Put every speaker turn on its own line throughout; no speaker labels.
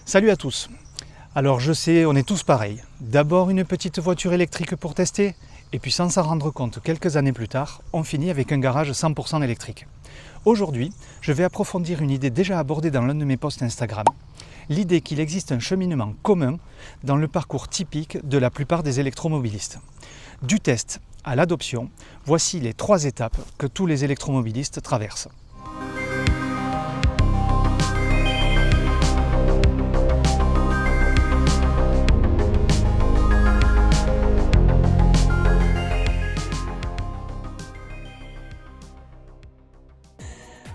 Salut à tous. Alors je sais, on est tous pareils. D'abord une petite voiture électrique pour tester, et puis sans s'en rendre compte, quelques années plus tard, on finit avec un garage 100% électrique. Aujourd'hui, je vais approfondir une idée déjà abordée dans l'un de mes posts Instagram. L'idée qu'il existe un cheminement commun dans le parcours typique de la plupart des électromobilistes. Du test à l'adoption, voici les 3 étapes que tous les électromobilistes traversent.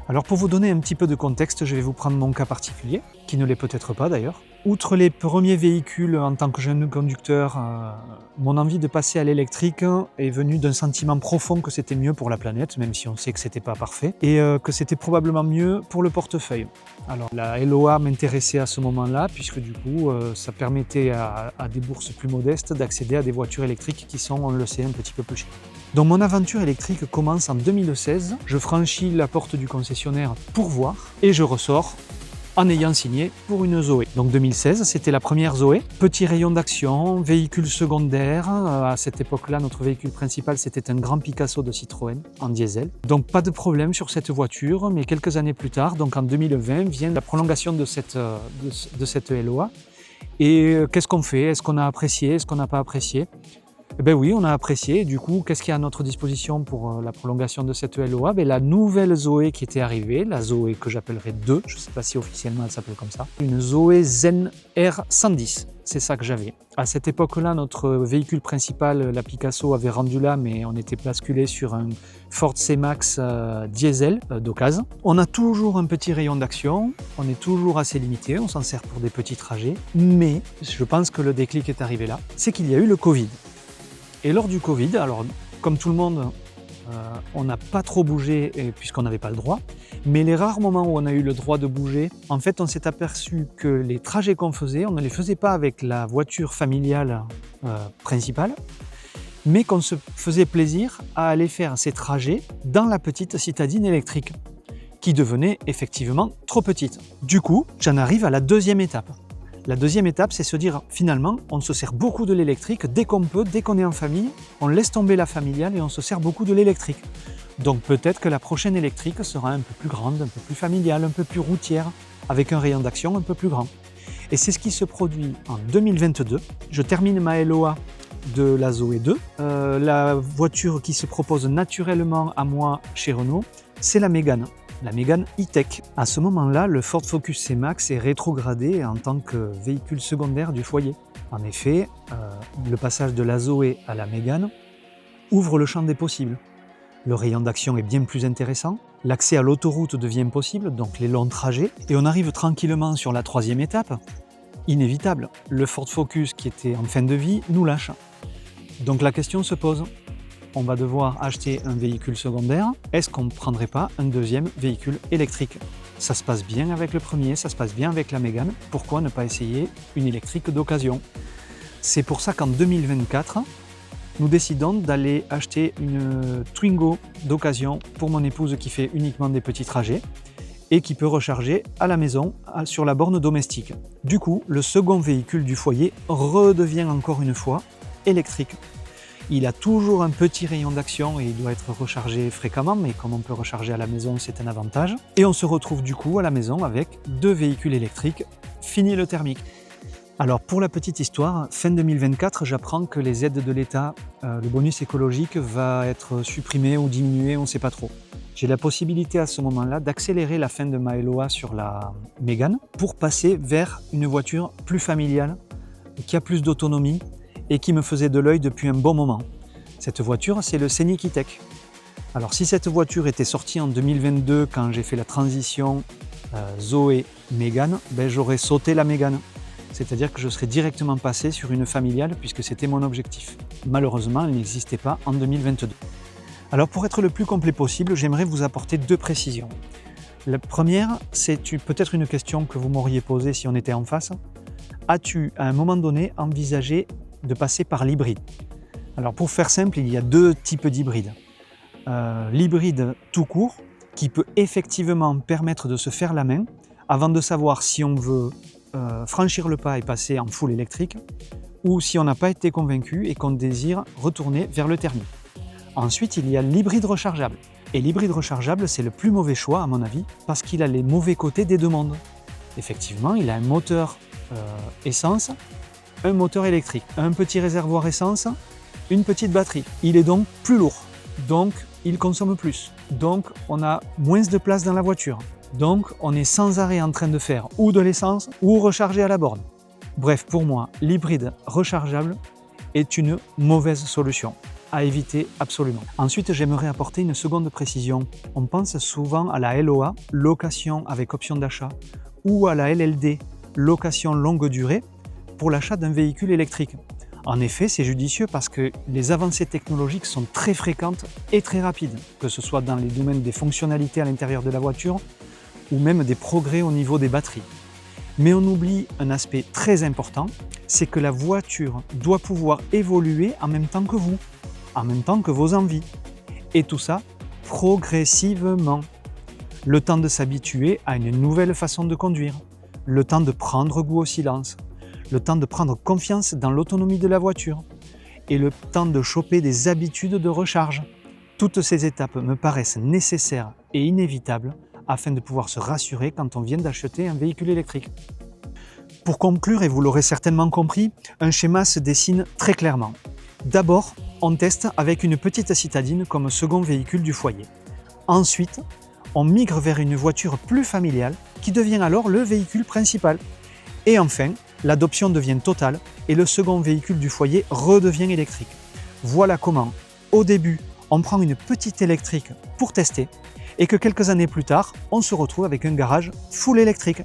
Alors pour vous donner un petit peu de contexte, je vais vous prendre mon cas particulier, qui ne l'est peut-être pas d'ailleurs. Outre les premiers véhicules en tant que jeune conducteur, mon envie de passer à l'électrique est venue d'un sentiment profond que c'était mieux pour la planète, même si on sait que c'était pas parfait, et que c'était probablement mieux pour le portefeuille. Alors la LOA m'intéressait à ce moment-là, puisque du coup ça permettait à des bourses plus modestes d'accéder à des voitures électriques qui sont, on le sait, un petit peu plus chères. Donc mon aventure électrique commence en 2016, je franchis la porte du concessionnaire pour voir et je ressors en ayant signé pour une Zoé. Donc 2016, c'était la première Zoé. Petit rayon d'action, véhicule secondaire. À cette époque-là, notre véhicule principal, c'était un grand Picasso de Citroën en diesel. Donc pas de problème sur cette voiture, mais quelques années plus tard, donc en 2020, vient la prolongation de cette LOA. Et qu'est-ce qu'on fait? Est-ce qu'on a apprécié? Est-ce qu'on n'a pas apprécié? Eh bien oui, on a apprécié. Du coup, qu'est-ce qu'il y a à notre disposition pour la prolongation de cette LOA? La nouvelle Zoé qui était arrivée, la Zoé que j'appellerai 2, je ne sais pas si officiellement elle s'appelle comme ça, une Zoé Zen R110, c'est ça que j'avais. À cette époque-là, notre véhicule principal, la Picasso, avait rendu là, mais on était basculé sur un Ford C-Max diesel d'occasion. On a toujours un petit rayon d'action, on est toujours assez limité, on s'en sert pour des petits trajets, mais je pense que le déclic est arrivé là, c'est qu'il y a eu le Covid. Et lors du Covid, alors comme tout le monde, on n'a pas trop bougé puisqu'on n'avait pas le droit, mais les rares moments où on a eu le droit de bouger, en fait on s'est aperçu que les trajets qu'on faisait, on ne les faisait pas avec la voiture familiale principale, mais qu'on se faisait plaisir à aller faire ces trajets dans la petite citadine électrique, qui devenait effectivement trop petite. Du coup, j'en arrive à la deuxième étape. La deuxième étape, c'est se dire, finalement, on se sert beaucoup de l'électrique dès qu'on peut, dès qu'on est en famille, on laisse tomber la familiale et on se sert beaucoup de l'électrique. Donc peut-être que la prochaine électrique sera un peu plus grande, un peu plus familiale, un peu plus routière, avec un rayon d'action un peu plus grand. Et c'est ce qui se produit en 2022. Je termine ma LOA de la Zoé 2. La voiture qui se propose naturellement à moi chez Renault, c'est la Mégane. La Mégane E-Tech. À ce moment-là, le Ford Focus C-Max est rétrogradé en tant que véhicule secondaire du foyer. En effet, le passage de la Zoé à la Mégane ouvre le champ des possibles. Le rayon d'action est bien plus intéressant, l'accès à l'autoroute devient possible, donc les longs trajets, et on arrive tranquillement sur la 3e étape. Inévitable, le Ford Focus qui était en fin de vie nous lâche. Donc la question se pose. On va devoir acheter un véhicule secondaire, est-ce qu'on ne prendrait pas un deuxième véhicule électrique? Ça se passe bien avec le premier, ça se passe bien avec la Mégane, pourquoi ne pas essayer une électrique d'occasion? C'est pour ça qu'en 2024, nous décidons d'aller acheter une Twingo d'occasion pour mon épouse qui fait uniquement des petits trajets et qui peut recharger à la maison sur la borne domestique. Du coup, le second véhicule du foyer redevient encore une fois électrique. Il a toujours un petit rayon d'action et il doit être rechargé fréquemment, mais comme on peut recharger à la maison, c'est un avantage. Et on se retrouve du coup à la maison avec 2 véhicules électriques, fini le thermique. Alors pour la petite histoire, fin 2024, j'apprends que les aides de l'État, le bonus écologique va être supprimé ou diminué, on ne sait pas trop. J'ai la possibilité à ce moment-là d'accélérer la fin de ma LOA sur la Mégane pour passer vers une voiture plus familiale, qui a plus d'autonomie, et qui me faisait de l'œil depuis un bon moment. Cette voiture, c'est le Scenic E-Tech. Alors si cette voiture était sortie en 2022, quand j'ai fait la transition Zoé Mégane, j'aurais sauté la Mégane. C'est-à-dire que je serais directement passé sur une familiale, puisque c'était mon objectif. Malheureusement, elle n'existait pas en 2022. Alors pour être le plus complet possible, j'aimerais vous apporter 2 précisions. La première, c'est peut-être une question que vous m'auriez posée si on était en face. As-tu, à un moment donné, envisagé de passer par l'hybride? Alors pour faire simple, il y a 2 types d'hybrides. L'hybride tout court, qui peut effectivement permettre de se faire la main avant de savoir si on veut franchir le pas et passer en full électrique, ou si on n'a pas été convaincu et qu'on désire retourner vers le thermique. Ensuite, il y a l'hybride rechargeable. Et l'hybride rechargeable, c'est le plus mauvais choix à mon avis, parce qu'il a les mauvais côtés des deux mondes. Effectivement, il a un moteur essence, un moteur électrique, un petit réservoir essence, une petite batterie. Il est donc plus lourd, donc il consomme plus. Donc on a moins de place dans la voiture. Donc on est sans arrêt en train de faire ou de l'essence ou recharger à la borne. Bref, pour moi, l'hybride rechargeable est une mauvaise solution à éviter absolument. Ensuite, j'aimerais apporter une seconde précision. On pense souvent à la LOA, location avec option d'achat, ou à la LLD, location longue durée, pour l'achat d'un véhicule électrique. En effet, c'est judicieux parce que les avancées technologiques sont très fréquentes et très rapides, que ce soit dans les domaines des fonctionnalités à l'intérieur de la voiture ou même des progrès au niveau des batteries. Mais on oublie un aspect très important, c'est que la voiture doit pouvoir évoluer en même temps que vous, en même temps que vos envies. Et tout ça progressivement. Le temps de s'habituer à une nouvelle façon de conduire, le temps de prendre goût au silence, le temps de prendre confiance dans l'autonomie de la voiture et le temps de choper des habitudes de recharge. Toutes ces étapes me paraissent nécessaires et inévitables afin de pouvoir se rassurer quand on vient d'acheter un véhicule électrique. Pour conclure, et vous l'aurez certainement compris, un schéma se dessine très clairement. D'abord, on teste avec une petite citadine comme second véhicule du foyer. Ensuite, on migre vers une voiture plus familiale qui devient alors le véhicule principal. Et enfin, l'adoption devient totale et le second véhicule du foyer redevient électrique. Voilà comment, au début, on prend une petite électrique pour tester et que quelques années plus tard, on se retrouve avec un garage full électrique.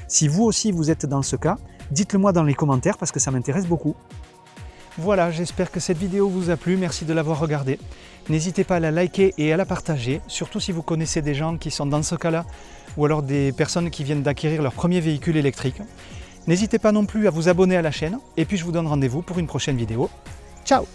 Si vous aussi vous êtes dans ce cas, dites-le moi dans les commentaires parce que ça m'intéresse beaucoup. Voilà, j'espère que cette vidéo vous a plu, merci de l'avoir regardée. N'hésitez pas à la liker et à la partager, surtout si vous connaissez des gens qui sont dans ce cas-là, ou alors des personnes qui viennent d'acquérir leur premier véhicule électrique. N'hésitez pas non plus à vous abonner à la chaîne, et puis je vous donne rendez-vous pour une prochaine vidéo. Ciao!